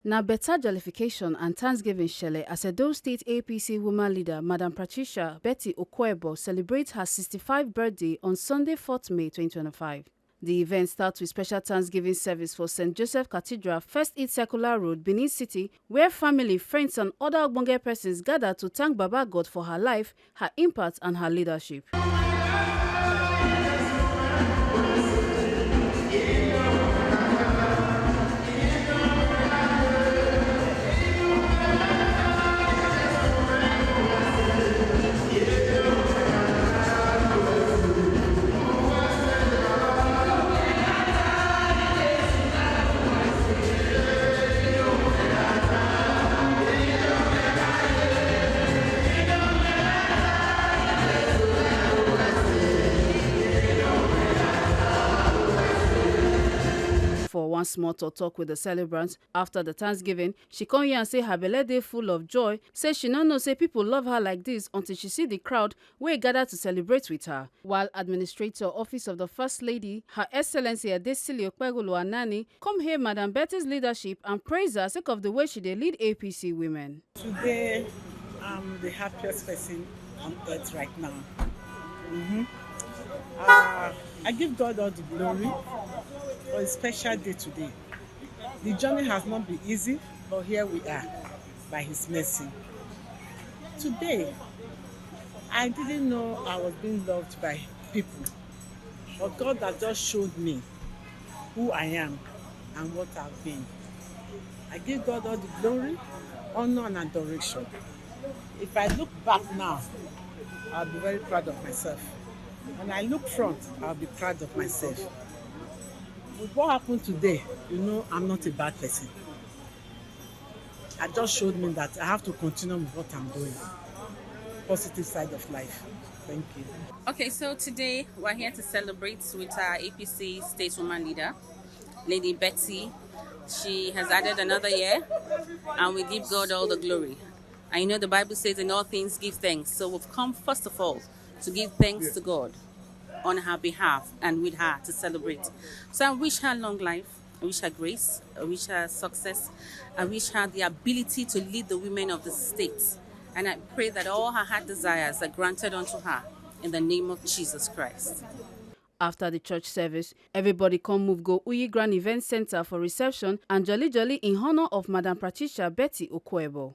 Now, better jollification and Thanksgiving shele as Edo State APC Women Leader, Madam Patricia Betty Okoebor celebrates her 65th birthday on Sunday, 4th May 2025. The event starts with special Thanksgiving service for St. Joseph Cathedral, First East Circular Road, Benin City, where family, friends and other ogbonge persons gather to thank Baba God for her life, her impact and her leadership. For one small talk with the celebrants after the Thanksgiving, she come here and say her belle dey full of joy, say she no know say people love her like this until she see the crowd wey gather to celebrate with her. While Administrator, Office of the First Lady, Her Excellency Adesili Okpegolo Anani, come hail Madam Betty's leadership and praise her sake of the way she dey lead APC women. Today, I'm the happiest person on earth right now. I give God all the glory for a special day today. The journey has not been easy, but here we are by His mercy. Today, I didn't know I was being loved by people, but God has just showed me who I am and what I've been. I give God all the glory, honor, and adoration. If I look back now, I'll be very proud of myself. When I look front, I'll be proud of myself. With what happened today, I'm not a bad person. I just showed me that I have to continue with what I'm doing. Positive side of life. Thank you. Okay, so today we're here to celebrate with our APC State Woman Leader, Lady Betty. She has added another year, and we give God all the glory. And the Bible says in all things give thanks. So we've come first of all to give thanks to God on her behalf and with her to celebrate. So I wish her long life, I wish her grace, I wish her success, I wish her the ability to lead the women of the state. And I pray that all her heart desires are granted unto her in the name of Jesus Christ. After the church service, everybody come move go Uyi Grand Event Center for reception and jolly in honor of Madam Patricia Betty Okoebor.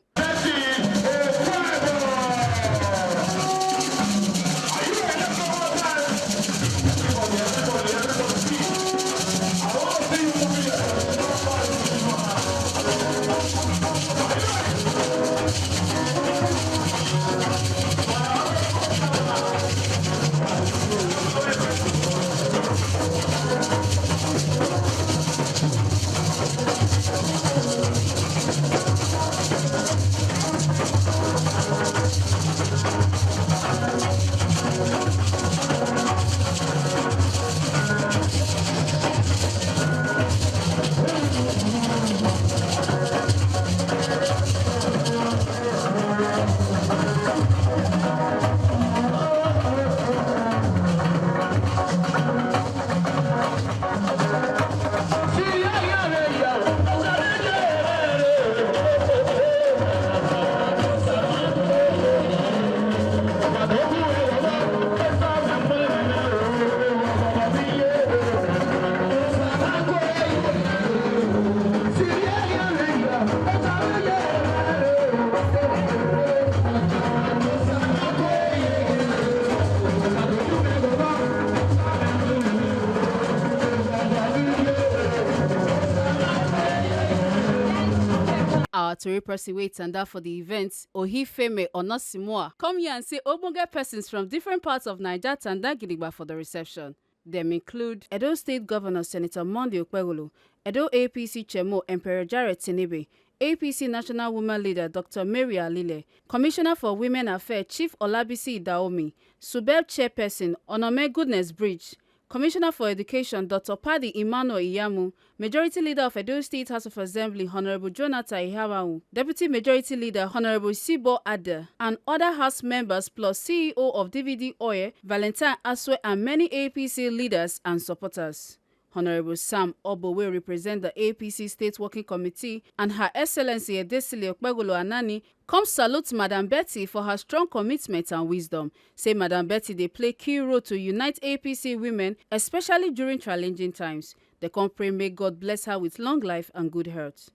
Our Tori person waits and that for the event, Ohifeme Onosimua, come here and say ogbonge persons from different parts of Niger Tanda Gidigba for the reception. Them include Edo State Governor Senator Monday Okpegolo, Edo APC Chairman Emperor Jared Tinebe, APC National Women Leader Dr. Mary Alile, Commissioner for Women Affairs Chief Olabisi Daomi, Subeb Chairperson Onome Goodness Bridge, Commissioner for Education Dr. Paddy Emmanuel Iyamu, Majority Leader of Edo State House of Assembly Honorable Jonathan Ihawahu, Deputy Majority Leader Honorable Sibo Ada, and other House members plus CEO of DVD Oil, Valentine Aswe, and many APC leaders and supporters. Honorable Sam Obo will represent the APC State Working Committee, and Her Excellency Edesile Okpegolo Anani come salute Madam Betty for her strong commitment and wisdom. Say Madam Betty they play key role to unite APC women, especially during challenging times. The company may God bless her with long life and good health.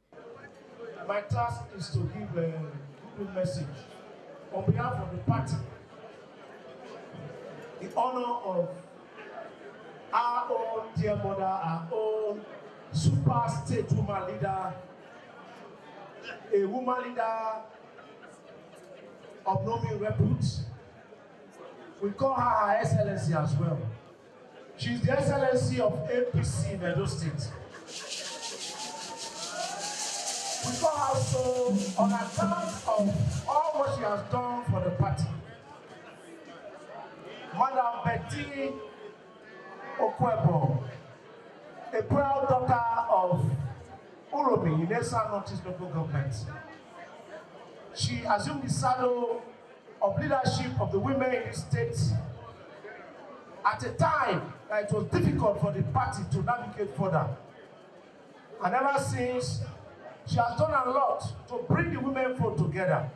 My task is to give a good message on behalf of the party, in honor of our own dear mother, our own super state woman leader, a woman leader of no mean repute. We call her Her Excellency as well. She's the Excellency of APC in Edo State. We call her so on account of all what she has done for the party. Madam Betty Okoebor, a proud daughter of Uromi in Esa Northeast Local Government. She assumed the saddle of leadership of the women in the state at a time that it was difficult for the party to navigate further. And ever since, she has done a lot to bring the women folk together.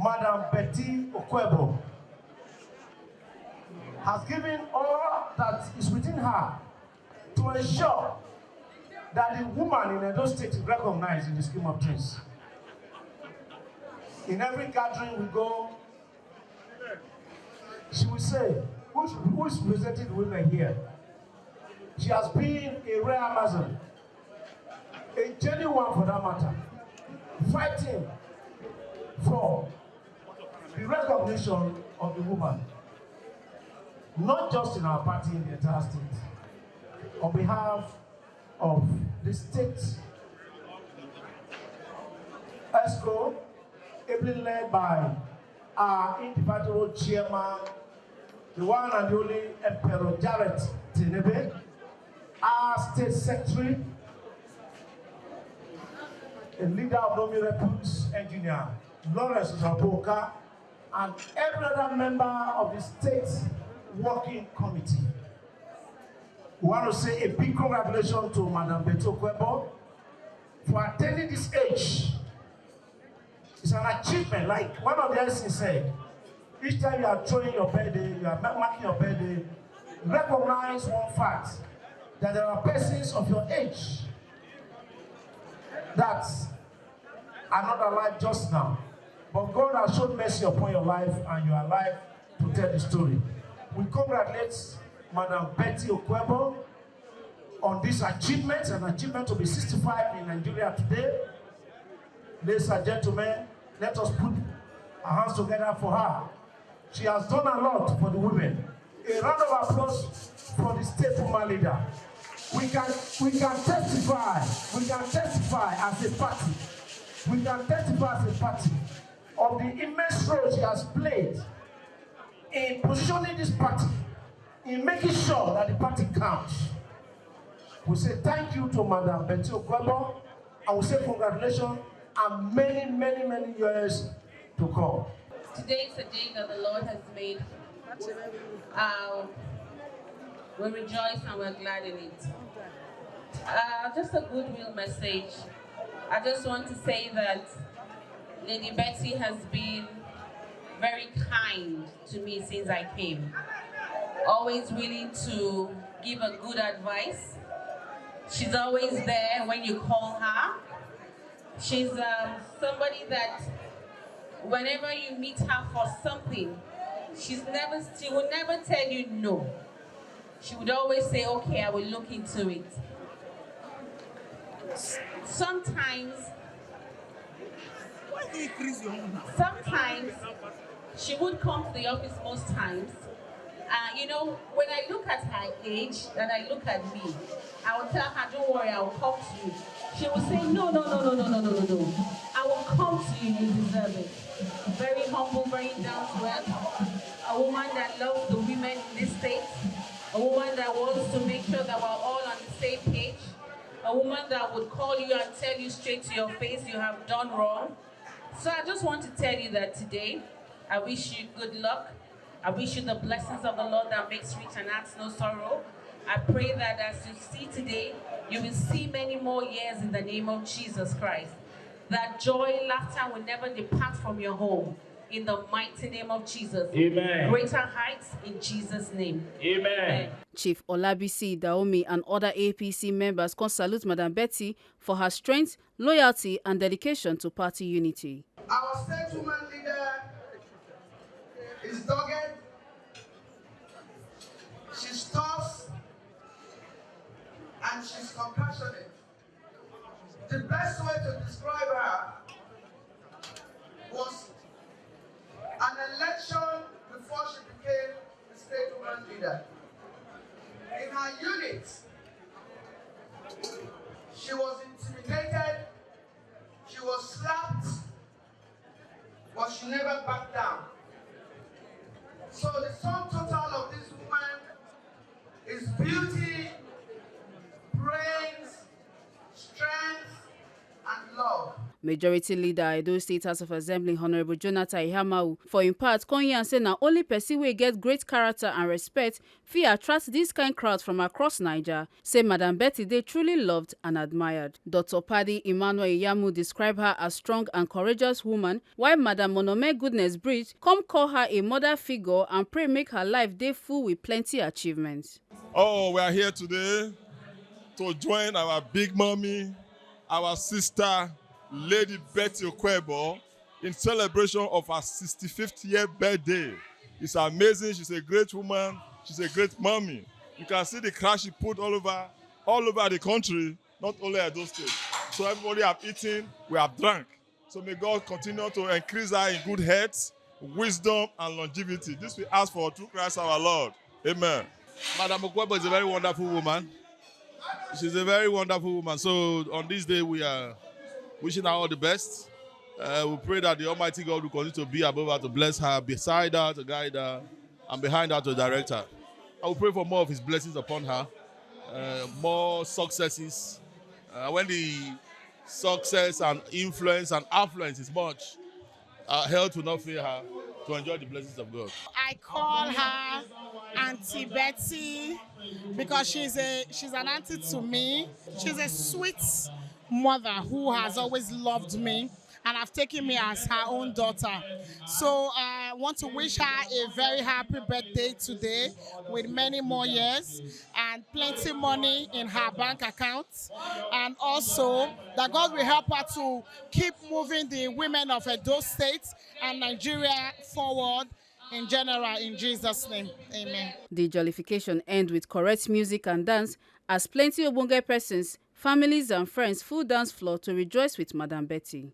Madam Betty Okoebor has given all that is within her to ensure that the woman in Edo State is recognized in the scheme of things. In every gathering we go, she will say, who is representing the women here? She has been a rare Amazon, a genuine one for that matter, fighting for the recognition of the woman, not just in our party, in the entire state, on behalf of the state ESCO, ably led by our indefatigable chairman, the one and the only Emperor Jarrett Tinebe, our state secretary, a leader of Nomi Repute, engineer Lawrence Zaboka, and every other member of the state working committee. We want to say a big congratulations to Madam Betty Okoebor for attaining this age. It's an achievement, like one of the LC said. Each time you are throwing your birthday, you are marking your birthday, recognize one fact, that there are persons of your age that are not alive just now. But God has shown mercy upon your life and you are alive to tell the story. We congratulate Madam Betty Okoebor on this achievement, an achievement to be 65 in Nigeria today. Ladies and gentlemen, let us put our hands together for her. She has done a lot for the women. A round of applause for the state woman leader. We can testify as a party. We can testify as a party of the immense role she has played in positioning this party, in making sure that the party counts. We say thank you to Madam Betty Okoebor, and we say congratulations and many, many, many years to come. Today is a day that the Lord has made. We rejoice and we're glad in it. Just a goodwill message. I just want to say that Lady Betty has been very kind to me since I came. Always willing to give a good advice. She's always there when you call her. She's somebody that whenever you meet her for something, she will never tell you no. She would always say, okay, I will look into it. Sometimes she would come to the office most times. When I look at her age and I look at me, I will tell her, don't worry, I will come to you. She will say, no. I will come to you, you deserve it. Very humble, very down to earth. A woman that loves the women in this state. A woman that wants to make sure that we're all on the same page. A woman that would call you and tell you straight to your face you have done wrong. So I just want to tell you that today, I wish you good luck. I wish you the blessings of the Lord that makes rich and adds no sorrow. I pray that as you see today, you will see many more years in the name of Jesus Christ. That joy, laughter will never depart from your home. In the mighty name of Jesus. Amen. Greater heights in Jesus' name. Amen. Chief Olabisi Daomi and other APC members can salute Madam Betty for her strength, loyalty, and dedication to party unity. Our state woman leader is dogged, she's tough, and she's compassionate. The best way to describe her was an election before she became the state woman leader. In her unit, she was intimidated, she was slapped, but she never backed down. So the sum total of this woman is beauty, brains, strength, and love. Majority Leader Edo State House of Assembly Honorable Jonathan Ihamau for in part Konya say na only person wey get great character and respect fit attract this kind crowd from across Niger. Say Madam Betty dey truly loved and admired. Dr. Paddy Emmanuel Iyamu describe her as strong and courageous woman, while Madam Monome Goodness Bridge come call her a mother figure and pray make her life dey full with plenty achievements. Oh, we are here today to join our big mommy, our sister, Lady Betty Okoebor, in celebration of her 65th year birthday. It's amazing. She's a great woman. She's a great mommy. You can see the crowd she put all over the country, not only at those states. So everybody have eaten, we have drunk. So may God continue to increase her in good health, wisdom, and longevity. This we ask for through Christ our Lord. Amen. Madam Okoebor is a very wonderful woman. She's a very wonderful woman. So on this day, we are wishing her all the best. We pray that the Almighty God will continue to be above her, to bless her, beside her, to guide her, and behind her to direct her. I will pray for more of His blessings upon her, more successes. When the success and influence and affluence is much, health will not fail her to enjoy the blessings of God. I call her Auntie Betty because she's an auntie to me. She's a sweet mother who has always loved me and have taken me as her own daughter. So I want to wish her a very happy birthday today with many more years and plenty money in her bank account, and also that God will help her to keep moving the women of Edo State and Nigeria forward in general, in Jesus' name. Amen. The jollification end with correct music and dance as plenty of Obonge persons, families and friends full dance floor to rejoice with Madam Betty.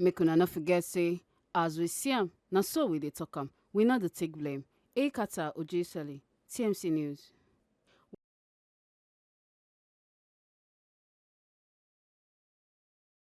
Make una no forget say, as we see am, na so we dey talk am. We no dey take blame. Ekata Ojesele, TMC News.